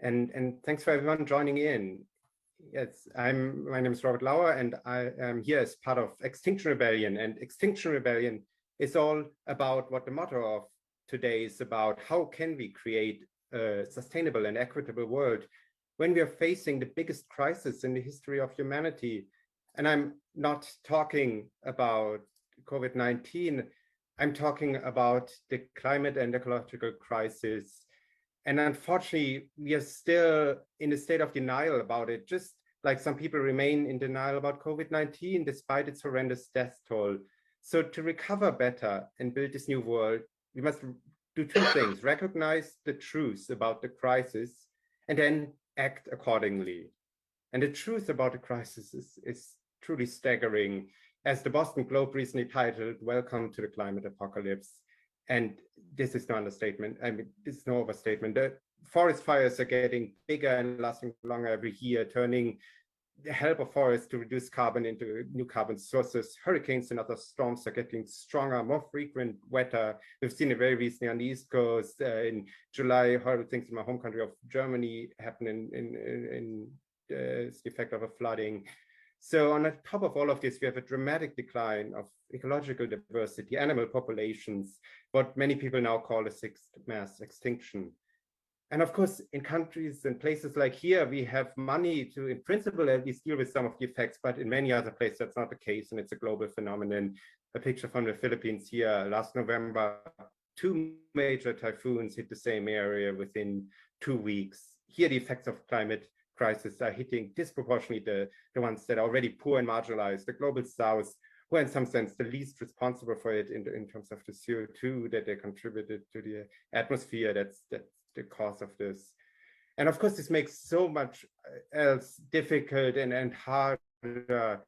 and thanks for everyone joining in. Yes, my name is Robert Lauer, and I am here as part of Extinction Rebellion. And Extinction Rebellion is all about what the motto of today is about. How can we create a sustainable and equitable world when we are facing the biggest crisis in the history of humanity? And I'm not talking about COVID-19. I'm talking about the climate and ecological crisis. And unfortunately, we are still in a state of denial about it, just like some people remain in denial about COVID-19, despite its horrendous death toll. So to recover better and build this new world, we must do two things: recognize the truth about the crisis and then act accordingly. And the truth about the crisis is truly staggering, as the Boston Globe recently titled, "Welcome to the Climate Apocalypse." And this is no understatement. I mean, this is no overstatement. The forest fires are getting bigger and lasting longer every year, turning the help of forests to reduce carbon into new carbon sources. Hurricanes and other storms are getting stronger, more frequent, wetter. We've seen it very recently on the East Coast. In July, horrible things in my home country of Germany happen in the effect of a flooding. So on the top of all of this, we have a dramatic decline of ecological diversity, animal populations, what many people now call a sixth mass extinction. And of course, in countries and places like here, we have money to, in principle, at least deal with some of the effects, but in many other places, that's not the case, and it's a global phenomenon. A picture from the Philippines here, last November, 2 major typhoons hit the same area within 2 weeks. Here, the effects of climate crisis are hitting disproportionately the ones that are already poor and marginalized, the global south, who are in some sense the least responsible for it in terms of the CO2 that they contributed to the atmosphere. That's the cause of this. And of course, this makes so much else difficult and harder.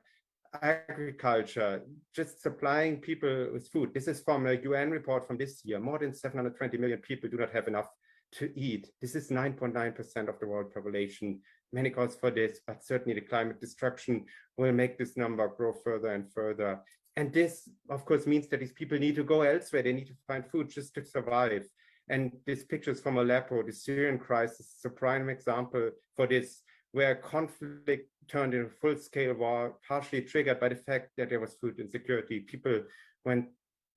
Agriculture, just supplying people with food. This is from a UN report from this year. More than 720 million people do not have enough to eat. This is 9.9% of the world population. Many calls for this, but certainly the climate destruction will make this number grow further and further. And this, of course, means that these people need to go elsewhere. They need to find food just to survive. And this picture is from Aleppo. The Syrian Crisis is a prime example for this, where conflict turned into a full-scale war, partially triggered by the fact that there was food insecurity. People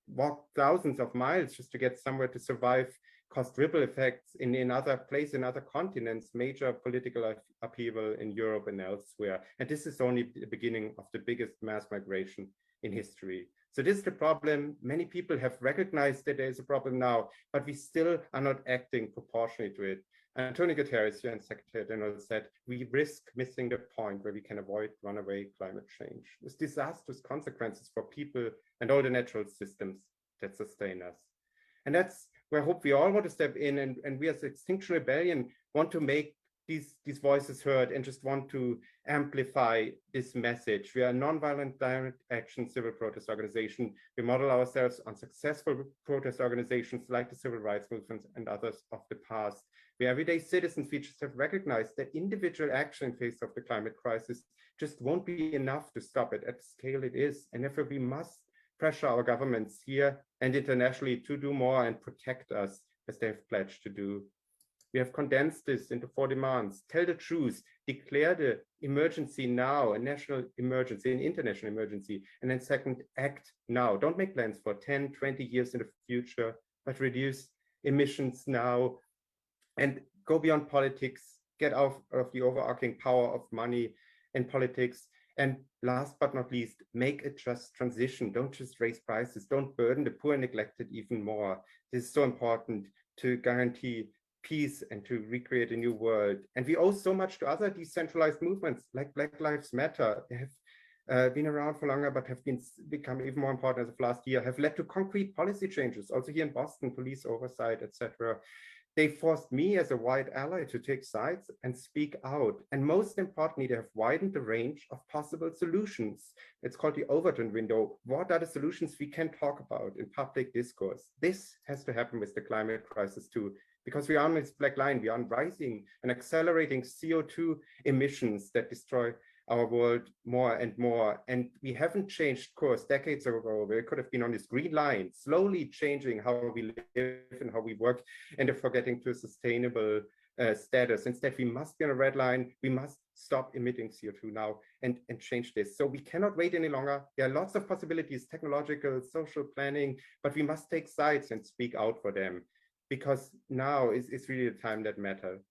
walked thousands of miles just to get somewhere to survive, caused ripple effects in other places, in other continents, major political upheaval in Europe and elsewhere. And this is only the beginning of the biggest mass migration in history. So this is the problem. Many people have recognized that there is a problem now, but we still are not acting proportionally to it. Antonio Guterres, UN Secretary General, said, "We risk missing the point where we can avoid runaway climate change with disastrous consequences for people and all the natural systems that sustain us." And that's where I hope we all want to step in, and we as Extinction Rebellion want to make these voices heard and just want to amplify this message. We are a nonviolent direct action civil protest organization. We model ourselves on successful protest organizations like the civil rights movements and others of the past. We are everyday citizens. We just have recognized that individual action in face of the climate crisis just won't be enough to stop it at the scale it is. And therefore we must pressure our governments here and internationally to do more and protect us as they've pledged to do. We have condensed this into 4 demands. Tell the truth, declare the emergency now, a national emergency, an international emergency. And then second, act now. Don't make plans for 10, 20 years in the future, but reduce emissions now and go beyond politics, get out of the overarching power of money and politics. And last but not least, make a just transition. Don't just raise prices. Don't burden the poor and neglected even more. This is so important to guarantee peace and to recreate a new world. And we owe so much to other decentralized movements like Black Lives Matter. They have been around for longer, but have become even more important as of last year, have led to concrete policy changes, also here in Boston, police oversight, etc. They forced me as a white ally to take sides and speak out. And most importantly, they have widened the range of possible solutions. It's called the Overton window. What are the solutions we can talk about in public discourse? This has to happen with the climate crisis too, because we are on this black line. We are on rising and accelerating CO2 emissions that destroy our world more and more. And we haven't changed course decades ago. We could have been on this green line, slowly changing how we live and how we work, and therefore getting to a sustainable status. Instead, we must be on a red line. We must stop emitting CO2 now and change this. So we cannot wait any longer. There are lots of possibilities, technological, social planning, but we must take sides and speak out for them, because now is really the time that matters.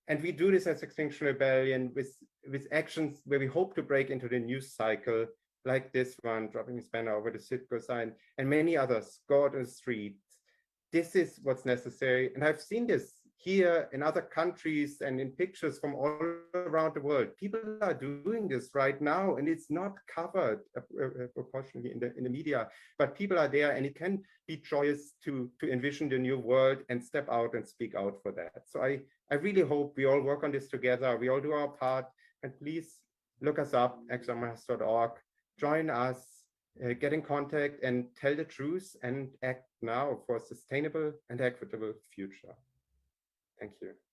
And we do this as Extinction Rebellion with actions where we hope to break into the news cycle, like this one, dropping his banner over the Citgo sign, and many others, go out on the streets. This is what's necessary. And I've seen this here in other countries and in pictures from all around the world. People are doing this right now, and it's not covered proportionally in the media, but people are there, and it can be joyous to envision the new world and step out and speak out for that. So I really hope we all work on this together. We all do our part, and please look us up, exonmass.org, join us, get in contact and tell the truth and act now for a sustainable and equitable future. Thank you.